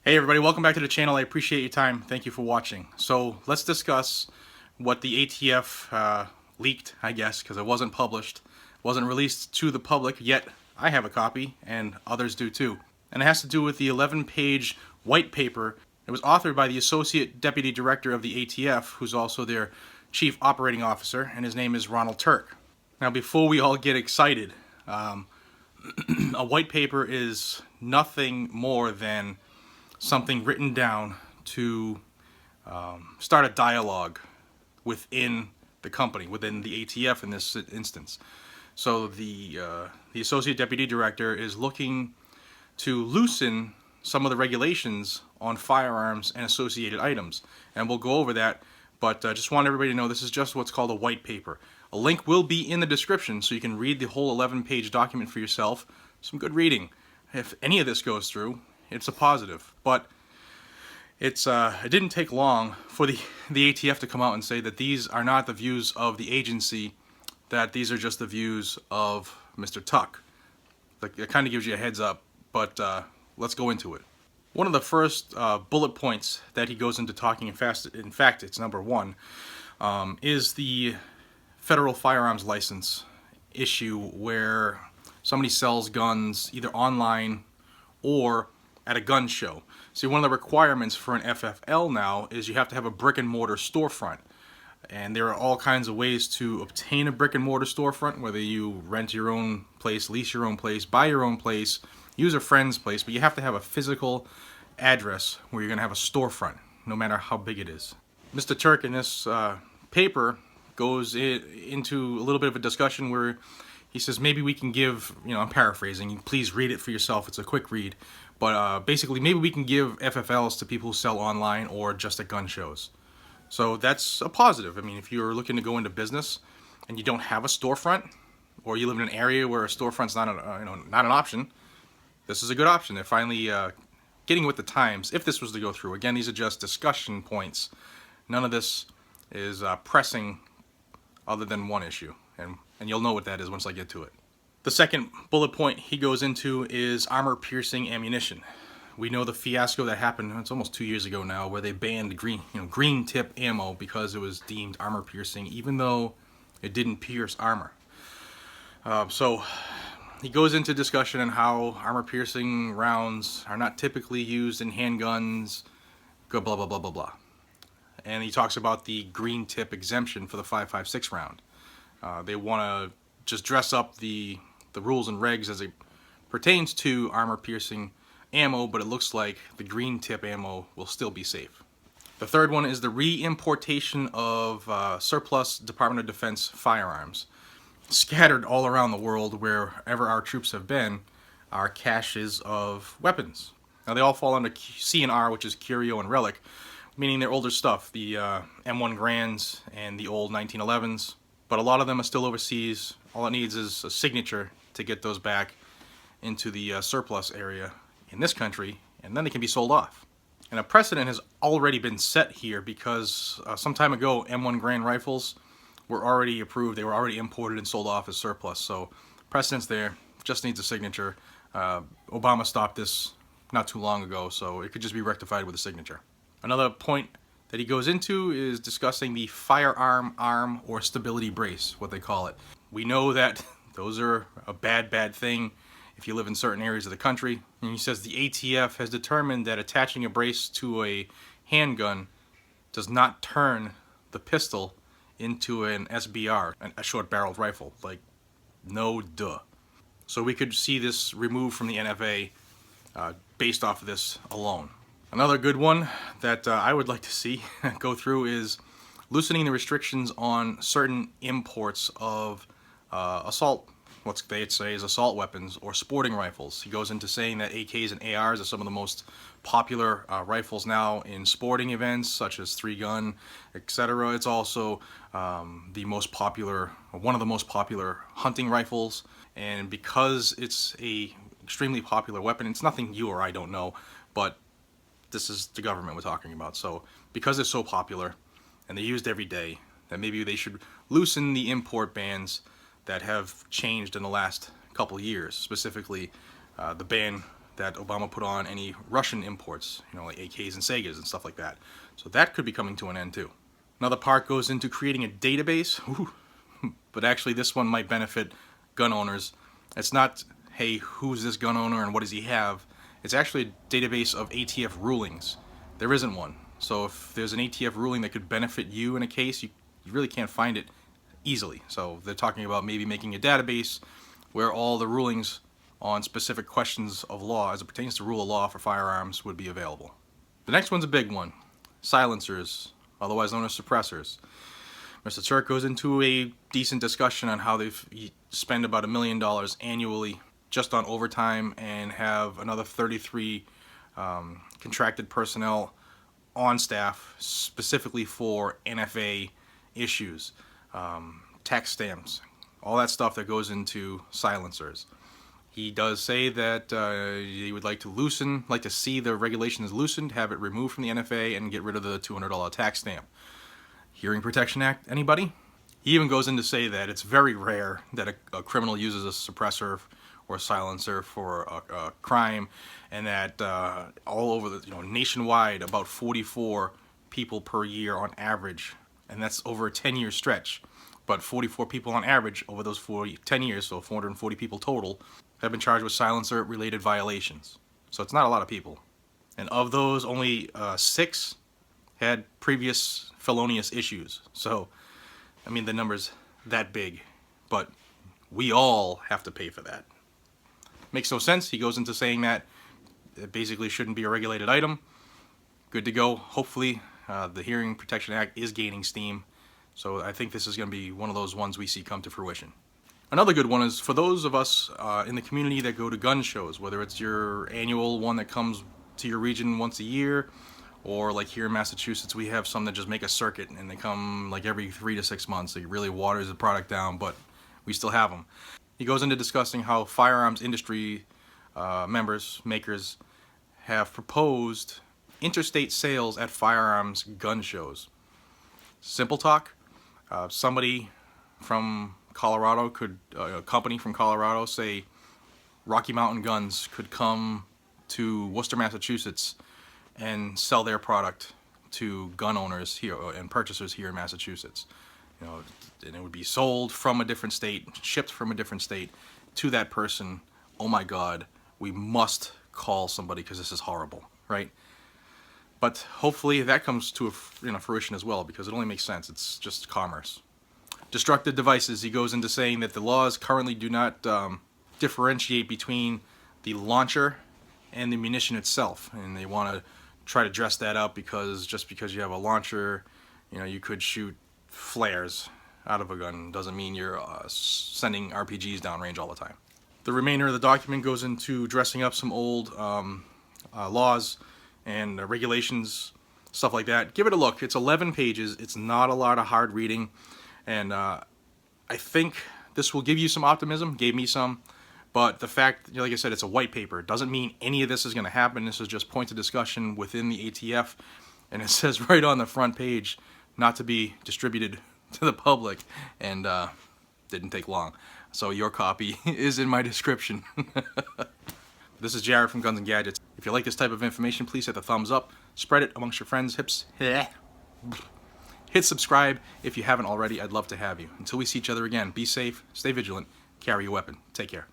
Hey everybody, welcome back to the channel. I appreciate your time. Thank you for watching. So let's discuss what the ATF leaked, I guess, because it wasn't published, wasn't released to the public, yet I have a copy and others do too. And it has to do with the 11-page white paper. It was authored by the Associate Deputy Director of the ATF, who's also their Chief Operating Officer, and his name is Ronald Turk. Now before we all get excited, a white paper is nothing more than something written down to start a dialogue within the company, within the ATF in this instance. So the Associate Deputy Director is looking to loosen some of the regulations on firearms and associated items. And we'll go over that, but just want everybody to know this is just what's called a white paper. A link will be in the description so you can read the whole 11-page document for yourself. Some good reading. If any of this goes through, it's a positive, but it didn't take long for the ATF to come out and say that these are not the views of the agency, that these are just the views of Mr. Tuck. It kind of gives you a heads up, but let's go into it. One of the first bullet points that he goes into talking, in fact it's number one, is the federal firearms license issue where somebody sells guns either online or at a gun show. See, one of the requirements for an FFL now is you have to have a brick and mortar storefront. And there are all kinds of ways to obtain a brick and mortar storefront, whether you rent your own place, lease your own place, buy your own place, use a friend's place, but you have to have a physical address where you're going to have a storefront, no matter how big it is. Mr. Turk in this paper goes into a little bit of a discussion where he says maybe we can give, I'm paraphrasing, please read it for yourself, it's a quick read, but basically maybe we can give FFLs to people who sell online or just at gun shows. So that's a positive. I mean, if you're looking to go into business and you don't have a storefront, or you live in an area where a storefront's not an option, this is a good option. They're finally getting with the times, if this was to go through. Again, these are just discussion points. None of this is pressing other than one issue, and you'll know what that is once I get to it. The second bullet point he goes into is armor-piercing ammunition. We know the fiasco that happened, it's almost 2 years ago now, where they banned green tip ammo because it was deemed armor-piercing, even though it didn't pierce armor. So he goes into discussion on how armor-piercing rounds are not typically used in handguns, blah, blah, blah, blah, blah. And he talks about the green tip exemption for the 5.56 round. They want to just dress up the rules and regs as it pertains to armor-piercing ammo, but it looks like the green tip ammo will still be safe. The third one is the re-importation of surplus Department of Defense firearms. Scattered all around the world, wherever our troops have been, are caches of weapons. Now they all fall under C&R, which is Curio and Relic, meaning they're older stuff, the M1 Grands and the old 1911s, but a lot of them are still overseas. All it needs is a signature to get those back into the surplus area in this country, and then they can be sold off. And a precedent has already been set here because some time ago M1 Grand rifles were already approved, they were already imported and sold off as surplus, so precedent's there, just needs a signature. Obama stopped this not too long ago, so it could just be rectified with a signature. Another point that he goes into is discussing the firearm arm or stability brace, what they call it. We know that those are a bad thing if you live in certain areas of the country. And he says the ATF has determined that attaching a brace to a handgun does not turn the pistol into an SBR, a short-barreled rifle. Like, no duh. So we could see this removed from the NFA based off of this alone. Another good one that I would like to see go through is loosening the restrictions on certain imports of assault, what they say is assault weapons or sporting rifles. He goes into saying that AKs and ARs are some of the most popular rifles now in sporting events such as 3-gun, etc. It's also the most popular, or one of the most popular hunting rifles, and because it's a extremely popular weapon, it's nothing you or I don't know, but this is the government we're talking about. So because it's so popular and they're used every day, that maybe they should loosen the import bans that have changed in the last couple years. Specifically, the ban that Obama put on any Russian imports, like AKs and Segas and stuff like that. So that could be coming to an end too. Another part goes into creating a database, but actually this one might benefit gun owners. It's not, hey, who's this gun owner and what does he have? It's actually a database of ATF rulings. There isn't one. So if there's an ATF ruling that could benefit you in a case, you really can't find it easily. So they're talking about maybe making a database where all the rulings on specific questions of law as it pertains to rule of law for firearms would be available. The next one's a big one. Silencers, otherwise known as suppressors. Mr. Turk goes into a decent discussion on how they spend about $1 million annually just on overtime and have another 33 contracted personnel on staff specifically for NFA issues, tax stamps, all that stuff that goes into silencers. He does say that he would like to see the regulations loosened, have it removed from the NFA, and get rid of the $200 tax stamp. Hearing Protection Act, anybody? He even goes in to say that it's very rare that a criminal uses a suppressor or a silencer for a crime, and that all over the nationwide about 44 people per year on average, and that's over a 10-year stretch. But 44 people on average over those 10 years, so 440 people total, have been charged with silencer-related violations. So it's not a lot of people. And of those, only 6 had previous felonious issues. So, I mean, the number's that big. But we all have to pay for that. Makes no sense. He goes into saying that it basically shouldn't be a regulated item. Good to go. Hopefully, the Hearing Protection Act is gaining steam. So I think this is going to be one of those ones we see come to fruition. Another good one is for those of us in the community that go to gun shows, whether it's your annual one that comes to your region once a year, or like here in Massachusetts, we have some that just make a circuit and they come like every 3 to 6 months. So it really waters the product down, but we still have them. He goes into discussing how firearms industry makers have proposed interstate sales at firearms gun shows. Simple talk, somebody from Colorado a company from Colorado, say Rocky Mountain Guns, could come to Worcester, Massachusetts and sell their product to gun owners here and purchasers here in Massachusetts. And it would be sold from a different state, shipped from a different state to that person. Oh my God, we must call somebody because this is horrible, right? But hopefully that comes to fruition as well, because it only makes sense. It's just commerce. Destructive devices, he goes into saying that the laws currently do not differentiate between the launcher and the munition itself, and they want to try to dress that up because just because you have a launcher, you could shoot flares out of a gun doesn't mean you're sending RPGs downrange all the time. The remainder of the document goes into dressing up some old laws and regulations, stuff like that. Give it a look. It's 11 pages. It's not a lot of hard reading, and I think this will give you some optimism. Gave me some. But the fact, like I said, it's a white paper. It doesn't mean any of this is going to happen. This is just points of discussion within the ATF. And it says right on the front page, not to be distributed to the public. And didn't take long. So your copy is in my description. This is Jared from Guns and Gadgets. If you like this type of information, please hit the thumbs up. Spread it amongst your friends. Hit subscribe if you haven't already. I'd love to have you. Until we see each other again, be safe, stay vigilant, carry a weapon. Take care.